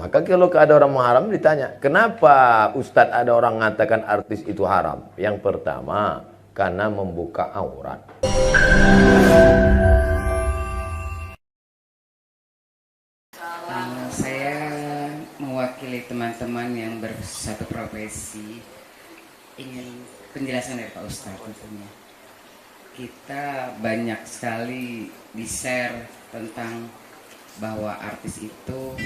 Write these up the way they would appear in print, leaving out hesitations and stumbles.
Maka kalau ada orang haram ditanya, kenapa Ustadz ada orang mengatakan artis itu haram? Yang pertama, karena membuka aurat. Saya mewakili teman-teman yang bersatu profesi, ingin penjelasan dari Pak Ustadz tentunya. Kita banyak sekali di-share tentang bahwa artis itu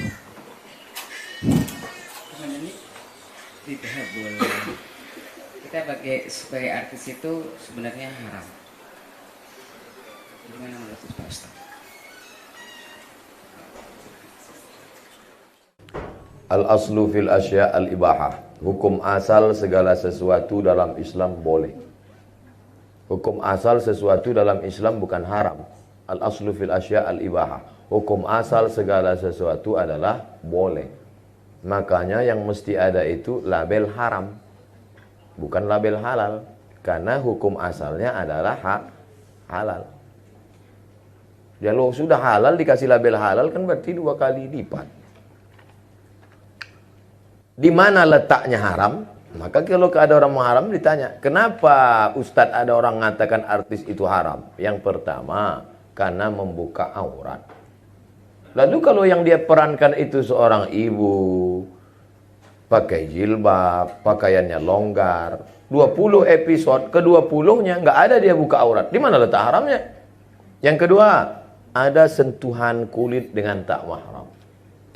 tidak boleh. Kita sebagai artis itu sebenarnya haram. Gimana menurut Pak Ustadz? Al-aslu fil asya' al-ibahah. Hukum asal segala sesuatu dalam Islam boleh. Hukum asal sesuatu dalam Islam bukan haram. Al-aslu fil asya' al-ibahah. Hukum asal segala sesuatu adalah boleh. Makanya yang mesti ada itu label haram, bukan label halal. Karena hukum asalnya adalah halal. Kalau sudah halal dikasih label halal kan berarti 2 kali lipat. Di mana letaknya haram? Maka kalau ada orang haram ditanya, kenapa Ustadz ada orang mengatakan artis itu haram? Yang pertama, karena membuka aurat. Lalu kalau yang dia perankan itu seorang ibu, pakai jilbab, pakaiannya longgar, 20 episode, ke-20-nya nggak ada dia buka aurat. Di mana letak haramnya? Yang kedua, ada sentuhan kulit dengan tak mahram.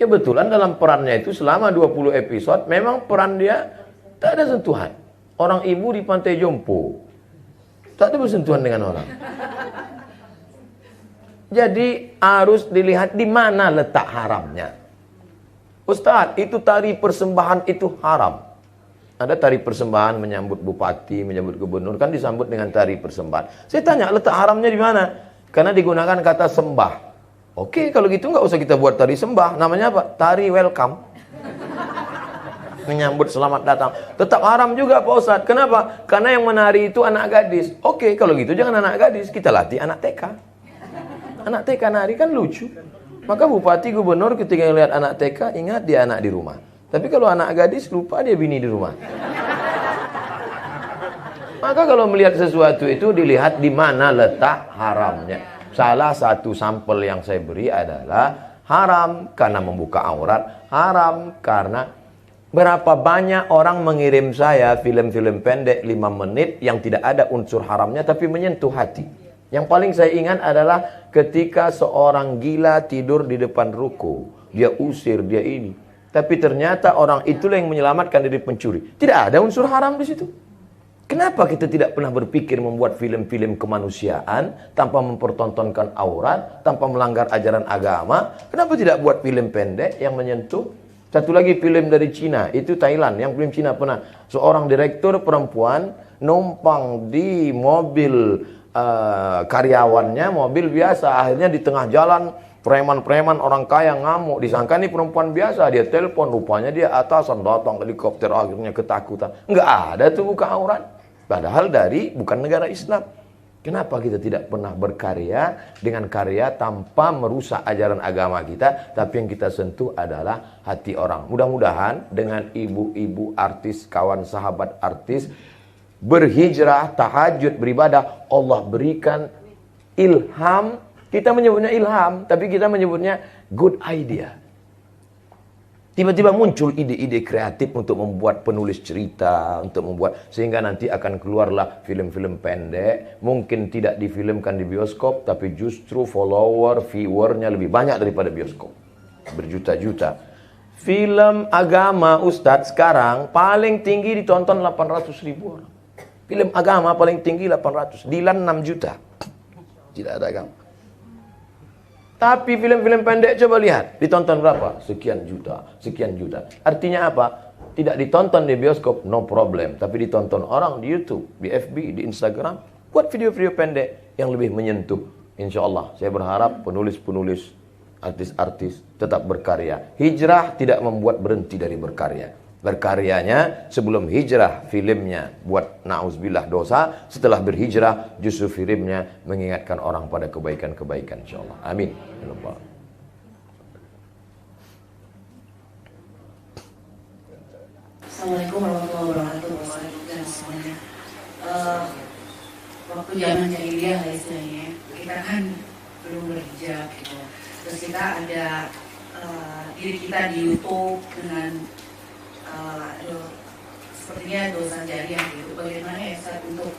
Kebetulan dalam perannya itu selama 20 episode memang peran dia tak ada sentuhan. Orang ibu di Pantai Jompo tak ada bersentuhan dengan orang. Jadi harus dilihat di mana letak haramnya. Ustadz, itu tari persembahan itu haram. Ada tari persembahan menyambut bupati, menyambut gubernur, kan disambut dengan tari persembahan. Saya tanya letak haramnya di mana? Karena digunakan kata sembah. Oke, kalau gitu nggak usah kita buat tari sembah. Namanya apa? Tari welcome. Menyambut selamat datang. Tetap haram juga Pak Ustadz. Kenapa? Karena yang menari itu anak gadis. Oke, kalau gitu jangan anak gadis. Kita latih anak TK. Anak TK nari kan lucu. Maka bupati, gubernur ketika melihat anak TK, ingat dia anak di rumah. Tapi kalau anak gadis, lupa dia bini di rumah. Maka kalau melihat sesuatu itu dilihat di mana letak haramnya. Salah satu sampel yang saya beri adalah haram karena membuka aurat, haram karena berapa banyak orang mengirim saya film-film pendek 5 menit yang tidak ada unsur haramnya tapi menyentuh hati. Yang paling saya ingat adalah ketika seorang gila tidur di depan ruko, dia usir, dia ini. Tapi ternyata orang itulah yang menyelamatkan dari pencuri. Tidak ada unsur haram di situ. Kenapa kita tidak pernah berpikir membuat film-film kemanusiaan tanpa mempertontonkan aurat, tanpa melanggar ajaran agama? Kenapa tidak buat film pendek yang menyentuh? Satu lagi film dari Cina, itu Thailand, yang film Cina pernah. Seorang direktur perempuan numpang di mobil karyawannya, mobil biasa. Akhirnya di tengah jalan, preman-preman orang kaya ngamuk. Disangka ini perempuan biasa, dia telepon, rupanya dia atasan, datang helikopter, akhirnya ketakutan. Enggak ada tuh buka aurat. Padahal bukan negara Islam. Kenapa kita tidak pernah berkarya dengan karya tanpa merusak ajaran agama kita, tapi yang kita sentuh adalah hati orang. Mudah-mudahan dengan ibu-ibu artis, kawan sahabat artis, berhijrah, tahajud, beribadah, Allah berikan ilham. Kita menyebutnya ilham, tapi kita menyebutnya good idea. Tiba-tiba muncul ide-ide kreatif untuk membuat penulis cerita, untuk membuat, sehingga nanti akan keluarlah film-film pendek. Mungkin tidak difilmkan di bioskop, tapi justru follower, viewernya lebih banyak daripada bioskop. Berjuta-juta. Film agama Ustadz sekarang paling tinggi ditonton 800.000 orang. Film agama paling tinggi 800. Dilan 6 juta. Tidak ada agama. Tapi film-film pendek coba lihat, ditonton berapa? Sekian juta, sekian juta. Artinya apa? Tidak ditonton di bioskop, no problem. Tapi ditonton orang di YouTube, di FB, di Instagram. Buat video-video pendek yang lebih menyentuh. Insya Allah, saya berharap penulis-penulis, artis-artis tetap berkarya. Hijrah tidak membuat berhenti dari berkarya. Berkaryanya sebelum hijrah filmnya buat na'udzubillah dosa, setelah berhijrah justru filmnya mengingatkan orang pada kebaikan-kebaikan insyaallah. Amin. Ya Allah. Assalamualaikum warahmatullahi wabarakatuh. Waalaikumsalam semuanya. Waktu zaman jahiliyah lah istilahnya, kita kan belum berhijab gitu. Terus kita ada diri kita di YouTube dengan sepertinya dosa jariah gitu. Bagaimana ya Ustaz untuk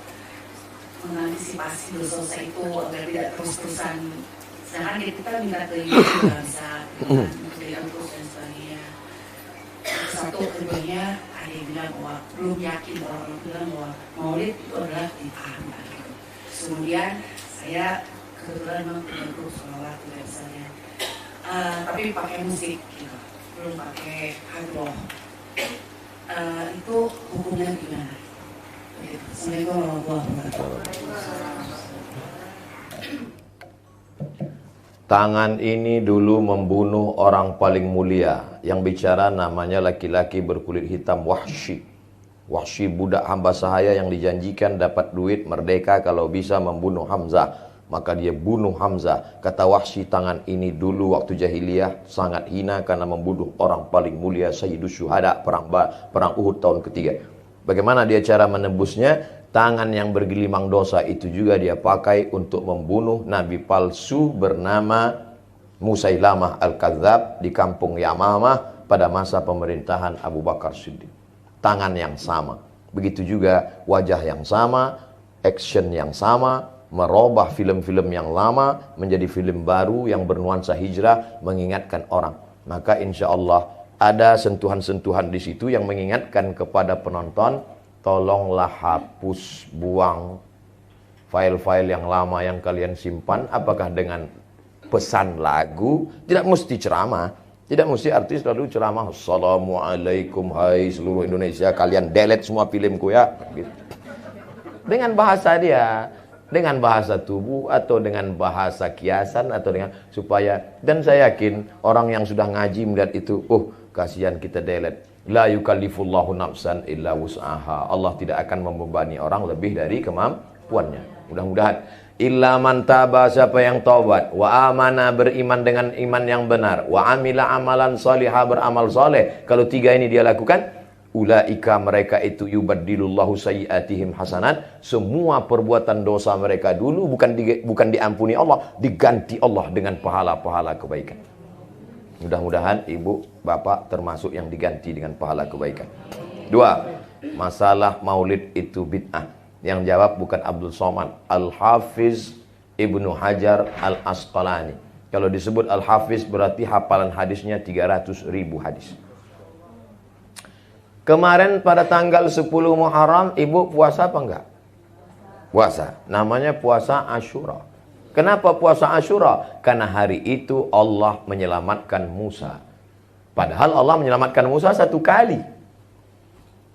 mengantisipasi dosa itu agar tidak terus-terusan? Sedangkan kita minta ke YouTube nggak bisa dari terus dan sebagainya. Satu keduanya ada yang bilang bahwa belum yakin, orang bilang bahwa maulid itu adalah bid'ah gitu. Kemudian saya kebetulan memang punya grup sholawat gitu misalnya, tapi pakai musik gitu, belum pakai hadroh. Itu hukumnya gimana? Assalamualaikum warahmatullahi wabarakatuh. Tangan ini dulu membunuh orang paling mulia. Yang bicara namanya laki-laki berkulit hitam, Wahsy. Wahsy budak hamba sahaya yang dijanjikan dapat duit merdeka kalau bisa membunuh Hamzah. Maka dia bunuh Hamzah. Kata Wahsy, tangan ini dulu waktu jahiliyah sangat hina karena membunuh orang paling mulia, Sayyidus Syuhada, perang Uhud tahun ketiga. Bagaimana dia cara menebusnya? Tangan yang bergelimang dosa itu juga dia pakai untuk membunuh nabi palsu bernama Musailamah Al-Kadzab di kampung Yamamah pada masa pemerintahan Abu Bakar Siddiq. Tangan yang sama. Begitu juga wajah yang sama, action yang sama, merubah film-film yang lama menjadi film baru yang bernuansa hijrah, mengingatkan orang. Maka insya Allah ada sentuhan-sentuhan di situ yang mengingatkan kepada penonton, tolonglah hapus, buang file-file yang lama yang kalian simpan. Apakah dengan pesan lagu? Tidak mesti ceramah, tidak mesti artis lalu ceramah, Assalamualaikum hai seluruh Indonesia, kalian delete semua filmku ya gitu. Dengan bahasa dia, dengan bahasa tubuh atau dengan bahasa kiasan atau dengan supaya, dan saya yakin orang yang sudah ngaji melihat itu, kasihan kita delete. La yukallifullahu nafsan illa wus'aha. Allah tidak akan membebani orang lebih dari kemampuannya. Mudah-mudahan illa man taba, siapa yang taubat, wa amana, beriman dengan iman yang benar, wa amila amalan salihah, beramal saleh. Kalau tiga ini dia lakukan, ulaika, mereka itu yubaddilullahu sayyiatihim hasanat. Semua perbuatan dosa mereka dulu bukan diampuni Allah, diganti Allah dengan pahala-pahala kebaikan. Mudah-mudahan ibu, bapak termasuk yang diganti dengan pahala kebaikan. Dua, masalah maulid itu bid'ah. Yang jawab bukan Abdul Somad, Al-Hafiz Ibnu Hajar Al-Asqalani. Kalau disebut Al-Hafiz berarti hafalan hadisnya 300.000 hadis. Kemarin pada tanggal 10 Muharram, ibu puasa apa enggak? Puasa. Namanya puasa Asyura. Kenapa puasa Asyura? Karena hari itu Allah menyelamatkan Musa. Padahal Allah menyelamatkan Musa satu kali,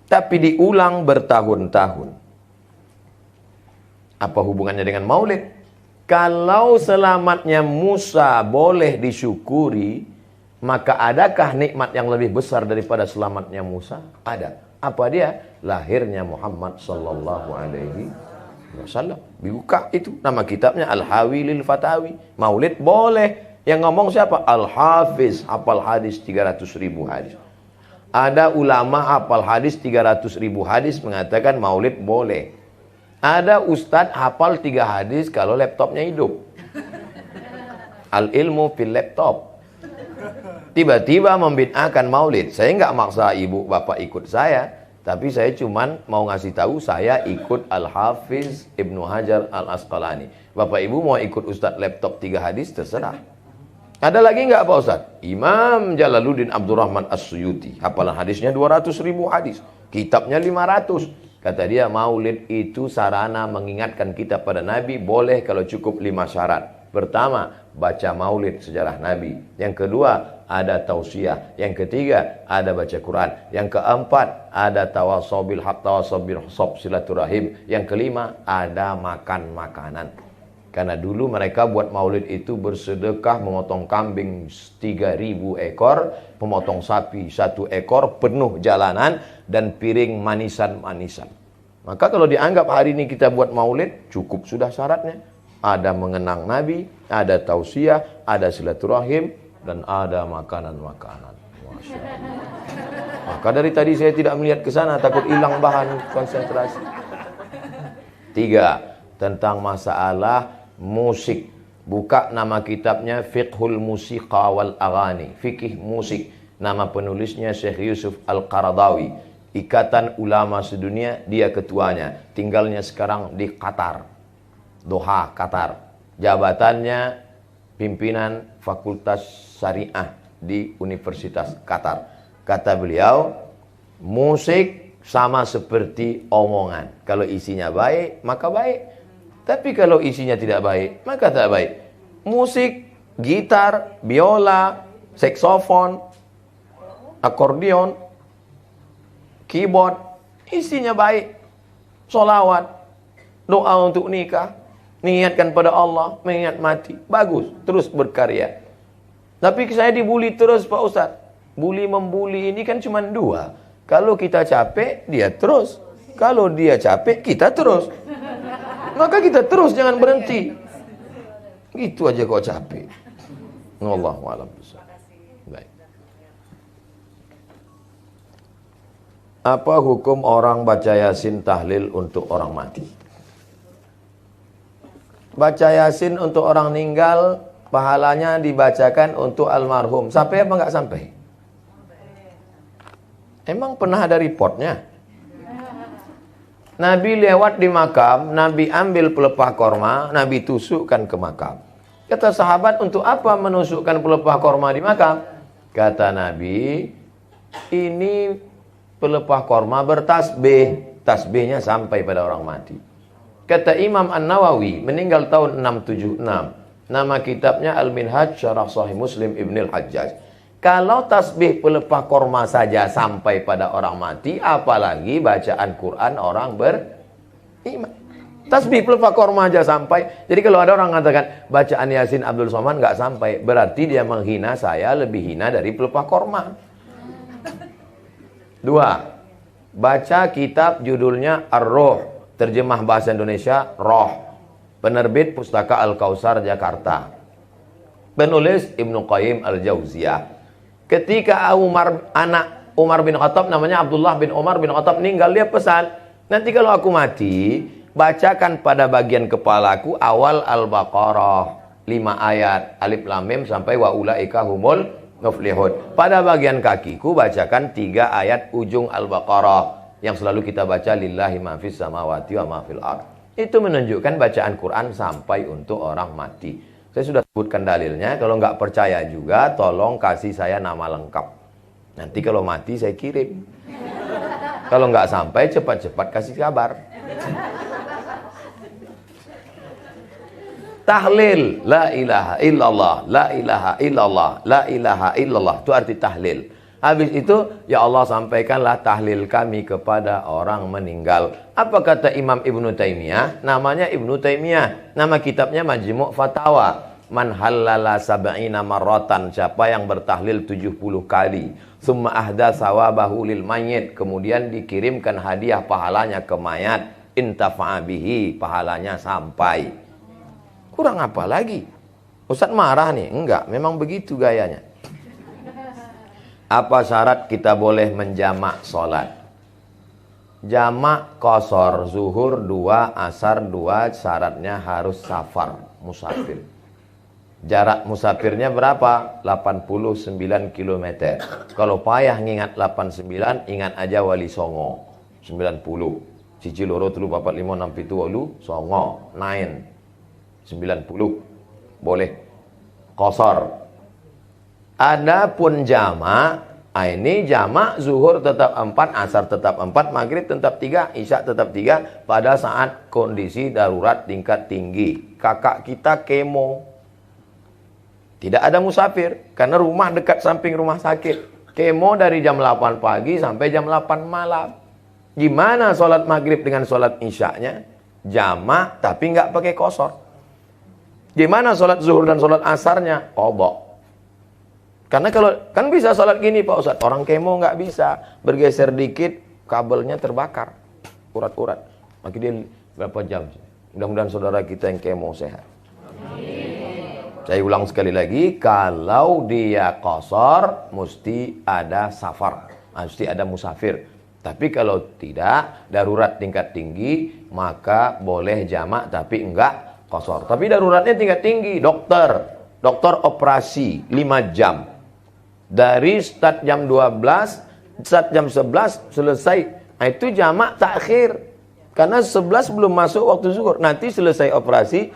tapi diulang bertahun-tahun. Apa hubungannya dengan maulid? Kalau selamatnya Musa boleh disyukuri, maka adakah nikmat yang lebih besar daripada selamatnya Musa? Ada. Apa dia? Lahirnya Muhammad sallallahu alaihi wasallam. Buka itu nama kitabnya Al-Hawi lil Fatawi. Maulid boleh. Yang ngomong siapa? Al-Hafiz, hafal hadis 300.000 hadis. Ada ulama hafal hadis 300.000 hadis mengatakan maulid boleh. Ada ustadz hafal 3 hadis kalau laptopnya hidup. Al-ilmu fil laptop. Tiba-tiba membid'ahkan maulid. Saya nggak maksa ibu bapak ikut saya, tapi saya cuman mau ngasih tahu saya ikut Al-Hafiz Ibnu Hajar Al-Asqalani. Bapak ibu mau ikut ustadz laptop 3 hadis terserah. Ada lagi nggak Pak Ustadz? Imam Jalaluddin Abdurrahman As-Suyuti, hafalan hadisnya 200.000 hadis, kitabnya 500. Kata dia maulid itu sarana mengingatkan kita pada Nabi, boleh kalau cukup 5 syarat. Pertama, baca maulid sejarah Nabi. Yang kedua, ada tausiah. Yang ketiga, ada baca Quran. Yang keempat, ada tawasobil haq, tawasobil sob, silaturahim. Yang kelima, ada makan makanan. Karena dulu mereka buat maulid itu bersedekah memotong kambing 3.000 ekor, memotong sapi 1 ekor, penuh jalanan, dan piring manisan-manisan. Maka kalau dianggap hari ini kita buat maulid, cukup sudah syaratnya. Ada mengenang Nabi, ada tausiah, ada silaturahim, dan ada makanan-makanan. Masya Allah. Maka dari tadi saya tidak melihat ke sana, takut hilang bahan konsentrasi. 3. Tentang masalah musik. Buka nama kitabnya Fiqhul Musiqa wal Aghani, fikih musik. Nama penulisnya Syekh Yusuf Al-Qaradawi. Ikatan Ulama Sedunia, dia ketuanya. Tinggalnya sekarang di Qatar, Doha, Qatar. Jabatannya pimpinan Fakultas Syariah di Universitas Qatar. Kata beliau, musik sama seperti omongan. Kalau isinya baik, maka baik. Tapi kalau isinya tidak baik, maka tak baik. Musik, gitar, biola, saksofon, akordeon, keyboard, isinya baik. Solawat, doa untuk nikah, niatkan pada Allah, mengingat mati. Bagus, terus berkarya. Tapi saya dibully terus Pak Ustadz. Bully membuli ini kan cuma 2. Kalau kita capek, dia terus. Kalau dia capek, kita terus. Maka kita terus, jangan berhenti. Gitu aja kok capek. Wallahu a'lam bishawab. Baik. Apa hukum orang baca Yasin tahlil untuk orang mati? Baca Yasin untuk orang meninggal, pahalanya dibacakan untuk almarhum. Sampai apa enggak sampai? Emang pernah ada reportnya? Nabi lewat di makam, Nabi ambil pelepah korma, Nabi tusukkan ke makam. Kata sahabat, untuk apa menusukkan pelepah korma di makam? Kata Nabi, ini pelepah korma bertasbih. Tasbihnya sampai pada orang mati. Kata Imam An-Nawawi, meninggal tahun 676. Nama kitabnya Al-Minhaj Syarah Sahih Muslim Ibnul Hajjaj. Kalau tasbih pelepah korma saja sampai pada orang mati, apalagi bacaan Quran orang beriman. Tasbih pelepah korma aja sampai. Jadi kalau ada orang mengatakan bacaan Yasin Abdul Somad nggak sampai, berarti dia menghina saya lebih hina dari pelepah korma. 2. Baca kitab judulnya Ar-Ruh, terjemah bahasa Indonesia Roh, penerbit Pustaka Al-Kausar Jakarta. Penulis Ibnu Qayyim Al-Jauziyah. Ketika anak Umar bin Khattab, namanya Abdullah bin Umar bin Khattab, meninggal, dia pesan, nanti kalau aku mati, bacakan pada bagian kepalaku awal Al-Baqarah 5 ayat, alif lam mim sampai wa ulaika humul muflihun. Pada bagian kakiku bacakan 3 ayat ujung Al-Baqarah yang selalu kita baca, lillahi ma fis samawati wa ma fil ard. Itu menunjukkan bacaan Quran sampai untuk orang mati. Saya sudah sebutkan dalilnya. Kalau nggak percaya juga, tolong kasih saya nama lengkap. Nanti kalau mati saya kirim. Kalau nggak sampai, cepat-cepat kasih kabar. Tahlil, la ilaha illallah, la ilaha illallah, la ilaha illallah. Itu arti tahlil. Habis itu, ya Allah sampaikanlah tahlil kami kepada orang meninggal. Apa kata Imam Ibnu Taimiyah? Namanya Ibnu Taimiyah. Nama kitabnya Majmu' Fatawa. Man halala sab'ina marratan, siapa yang bertahlil 70 kali, summa ahda sawabahu lil mayyit, kemudian dikirimkan hadiah pahalanya ke mayat, intafa'a bihi, pahalanya sampai. Kurang apa lagi? Ustaz marah nih? Enggak, memang begitu gayanya. Apa syarat kita boleh menjamak sholat? Jamak qashar, zuhur 2, asar 2, syaratnya harus safar, musafir. Jarak musafirnya berapa? 89 km. Kalau payah ngingat 89, ingat aja Wali Songo 90. Cici loro telu papat 5 6 7 8 Songo 9 90. Boleh qashar. Adapun jamak, ini jamak zuhur tetap 4, asar tetap 4, maghrib tetap 3, isya tetap 3 pada saat kondisi darurat tingkat tinggi. Kakak kita kemo. Tidak ada musafir, karena rumah dekat samping rumah sakit. Kemo dari jam 8 pagi sampai jam 8 malam. Gimana sholat maghrib dengan sholat isyaknya? Jamak, tapi nggak pakai qashar. Gimana sholat zuhur dan sholat asarnya? Qadha. Karena kalau, kan bisa sholat gini Pak Ustadz, orang kemo nggak bisa. Bergeser dikit, kabelnya terbakar. Urat-urat. Maka dia berapa jam? Mudah-mudahan saudara kita yang kemo sehat. Saya ulang sekali lagi, kalau dia qashar mesti ada safar. pasti ada musafir. Tapi kalau tidak, darurat tingkat tinggi, maka boleh jamak tapi enggak qasar. Tapi daruratnya tingkat tinggi, dokter operasi 5 jam. Dari start jam 12, start jam 11 selesai. Nah, itu jamak takhir. Karena 11 belum masuk waktu zuhur. Nanti selesai operasi,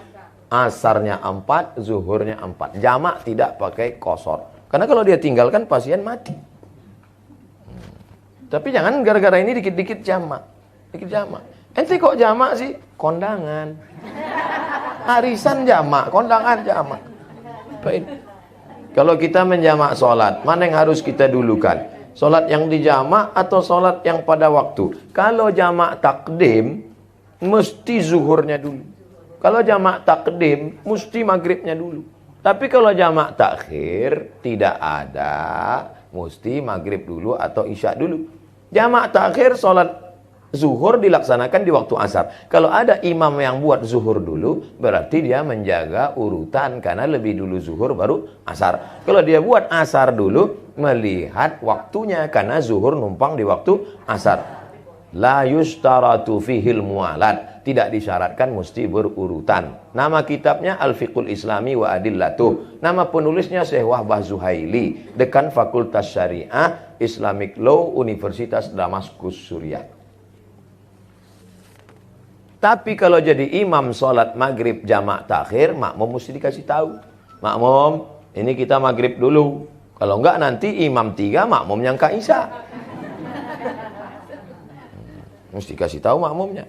asarnya 4, zuhurnya 4. Jamak tidak pakai qasar. Karena kalau dia tinggalkan pasien mati. Tapi jangan gara-gara ini dikit-dikit jamak. Dikit jamak. Ente kok jamak sih? Kondangan. Arisan jamak, kondangan jamak. Baik. Kalau kita menjamak sholat, mana yang harus kita dulukan? Sholat yang dijamak atau sholat yang pada waktu? Kalau jamak takdim, mesti zuhurnya dulu. Kalau jamak takdim, mesti maghribnya dulu. Tapi kalau jamak takhir, tidak ada. Mesti maghrib dulu atau isya dulu. Jamak takhir sholat zuhur dilaksanakan di waktu asar. Kalau ada imam yang buat zuhur dulu, berarti dia menjaga urutan karena lebih dulu zuhur baru asar. Kalau dia buat asar dulu, melihat waktunya karena zuhur numpang di waktu asar. La yustaratu fihil mualat. Tidak disyaratkan mesti berurutan. Nama kitabnya Al-Fiqhul Islami wa Adillatuh. Nama penulisnya Syekh Wahbah Zuhaili, Dekan Fakultas Syariah Islamic Law Universitas Damaskus, Suriah. Tapi kalau jadi imam sholat maghrib jamak takhir, makmum mesti dikasih tahu. Makmum, ini kita maghrib dulu. Kalau enggak nanti imam 3, makmum yang isya. Mesti kasih tahu makmumnya.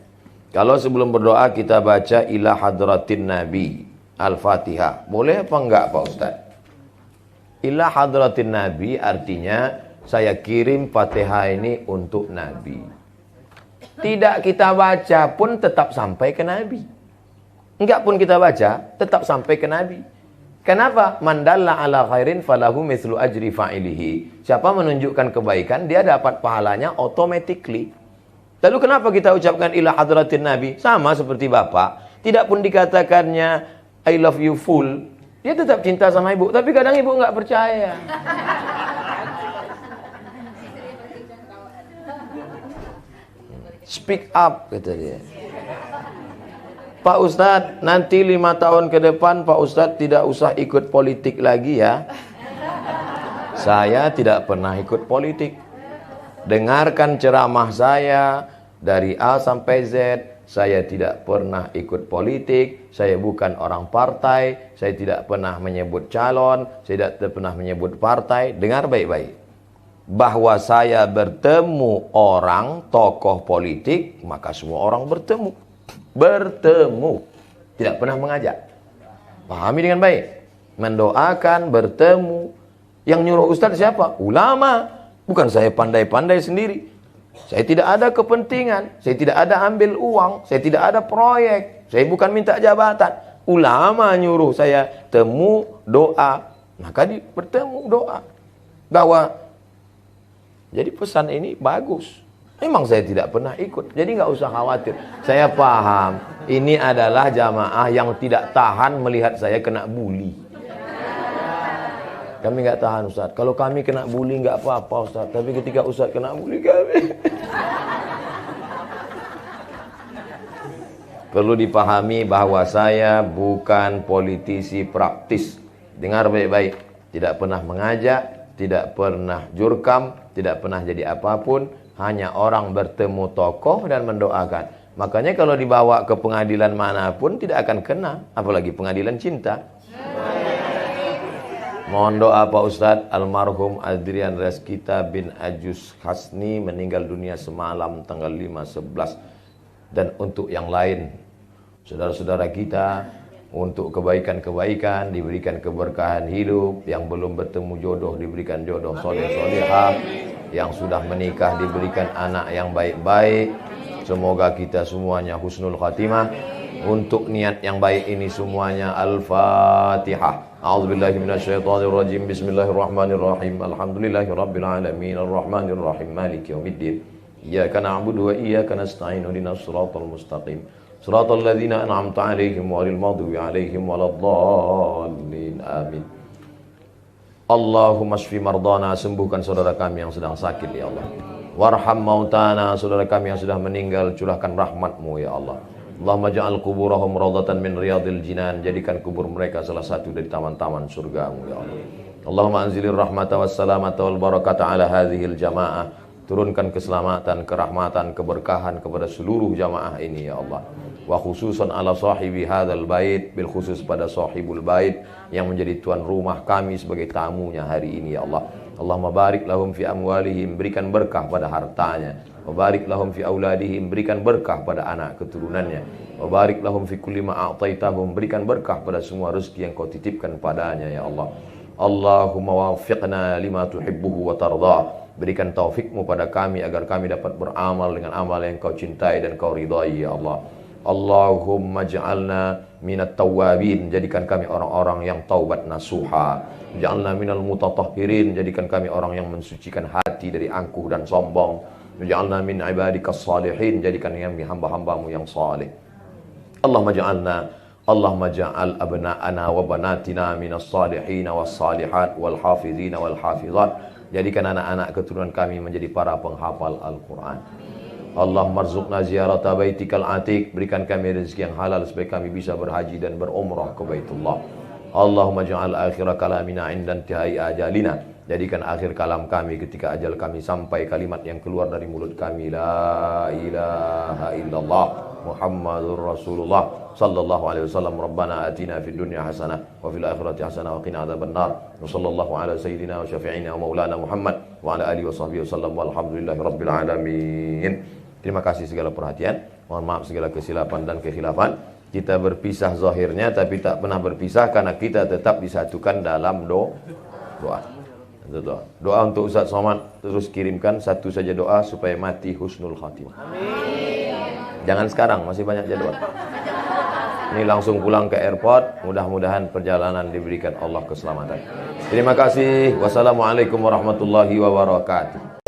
Kalau sebelum berdoa kita baca ila hadratin Nabi Al-Fatihah. Boleh apa enggak Pak Ustaz? Ila hadratin Nabi artinya saya kirim Fatihah ini untuk Nabi. Tidak kita baca pun tetap sampai ke Nabi. Enggak pun kita baca tetap sampai ke Nabi. Kenapa? Mandalla ala khairin falahu mislu ajri fa'ilihi. Siapa menunjukkan kebaikan, dia dapat pahalanya automatically. Lalu kenapa kita ucapkan ila hadratin Nabi? Sama seperti Bapak. Tidak pun dikatakannya I love you full. Dia tetap cinta sama ibu. Tapi kadang ibu nggak percaya. Speak up, kata dia. Pak Ustadz, nanti 5 tahun ke depan Pak Ustadz tidak usah ikut politik lagi ya. Saya tidak pernah ikut politik. Dengarkan ceramah saya dari A sampai Z. Saya tidak pernah ikut politik. Saya bukan orang partai. Saya tidak pernah menyebut calon. Saya tidak pernah menyebut partai. Dengar baik-baik. Bahwa saya bertemu orang, tokoh politik, maka semua orang bertemu. Bertemu. Tidak pernah mengajak. Pahami dengan baik. Mendoakan, bertemu. Yang nyuruh Ustadz siapa? Ulama. Bukan saya pandai-pandai sendiri. Saya tidak ada kepentingan. Saya tidak ada ambil uang. Saya tidak ada proyek. Saya bukan minta jabatan. Ulama nyuruh saya temu, doa. Maka bertemu, doa. Bahwa jadi pesan ini bagus. Memang saya tidak pernah ikut. Jadi nggak usah khawatir. Saya paham. Ini adalah jamaah yang tidak tahan melihat saya kena bully. Kami nggak tahan Ustaz. Kalau kami kena bully nggak apa-apa Ustaz. Tapi ketika Ustaz kena bully kami. Perlu dipahami bahwa saya bukan politisi praktis. Dengar baik-baik. Tidak pernah mengajak, tidak pernah jurkam, tidak pernah jadi apapun. Hanya orang bertemu tokoh dan mendoakan. Makanya kalau dibawa ke pengadilan manapun tidak akan kena. Apalagi pengadilan cinta. Mohon doa Pak Ustadz, almarhum Adrian Reskita bin Ajus Hasni meninggal dunia semalam tanggal 5/11. Dan untuk yang lain, saudara-saudara kita, untuk kebaikan-kebaikan, diberikan keberkahan hidup, yang belum bertemu jodoh diberikan jodoh soleh-solehah, yang sudah menikah diberikan anak yang baik-baik. Semoga kita semuanya husnul khatimah. Untuk niat yang baik ini semuanya Al-Fatihah. A'udzubillahi minasyaitonirrajim. Bismillahirrahmanirrahim. Alhamdulillahirabbil alamin arrahmanir rahim maliki yaumiddin. Iyyaka na'budu wa iyyaka nasta'in. Ihdinas siratal mustaqim. Shiratal ladzina an'amta 'alaihim ghairil maghdubi 'alaihim waladdallin. Amin. Allahumma shfi mardana, sembuhkan saudara kami yang sedang sakit ya Allah. Warham mautana, saudara kami yang sudah meninggal, curahkan rahmatmu ya Allah. Allahumma ja'al kuburahum rawdatan min riyadil jinan, jadikan kubur mereka salah satu dari taman-taman surgamu ya Allah. Allahumma anzilir rahmata wassalamata wal barakata ala hadhil jamaah, turunkan keselamatan, kerahmatan, keberkahan kepada seluruh jamaah ini ya Allah. Wa khususan ala sahibi hadzal bait, bil khusus pada sahibul bait yang menjadi tuan rumah kami sebagai tamunya hari ini ya Allah. Allahumma barik lahum fi amwalihim, berikan berkah pada hartanya. Wa barik lahum fi auladihim, berikan berkah pada anak keturunannya. Wa barik lahum fi kulli ma a'taitahum, berikan berkah pada semua rezeki yang kau titipkan padanya ya Allah. Allahumma wafiqna lima tuhibbuhu wa tardah, berikan taufikmu pada kami agar kami dapat beramal dengan amal yang kau cintai dan kau ridai ya Allah. Allahumma ja'alna minat tawwabin, jadikan kami orang-orang yang taubat nasuha. Ja'alna minal mutatahhirin, jadikan kami orang yang mensucikan hati dari angkuh dan sombong. Ja'alna min ibadikas salihin, jadikan kami hamba-hambamu yang saleh. Allahumma ja'al abna'ana wa banatina minas salihin was salihat wal hafizina wal hafizat, jadikan anak-anak keturunan kami menjadi para penghafal Al-Quran. Allahumma rzuqna ziyarata baitikal atiq, berikan kami rezeki yang halal supaya kami bisa berhaji dan berumrah ke Baitullah. Allahumma ja'al akhira kalamina inda intihai ajalina, jadikan akhir kalam kami ketika ajal kami sampai kalimat yang keluar dari mulut kami, la ilaha illallah Muhammadur Rasulullah sallallahu alaihi wasallam. Rabbana atina fid dunya hasanah wa fil akhirati hasanah wa qina adzabannar. Wa sallallahu ala sayyidina wa syafi'ina wa maulana Muhammad wa ala alihi wa sahbihi wasallam walhamdulillahi rabbil alamin. Terima kasih segala perhatian. Mohon maaf segala kesilapan dan kekhilafan. Kita berpisah zahirnya tapi tak pernah berpisah karena kita tetap disatukan dalam doa. Doa untuk Ustaz Somad, terus kirimkan satu saja doa supaya mati husnul khatimah. Amin. Jangan sekarang, masih banyak jadwal. Ini langsung pulang ke airport. Mudah-mudahan perjalanan diberikan Allah keselamatan. Terima kasih. Wassalamualaikum warahmatullahi wabarakatuh.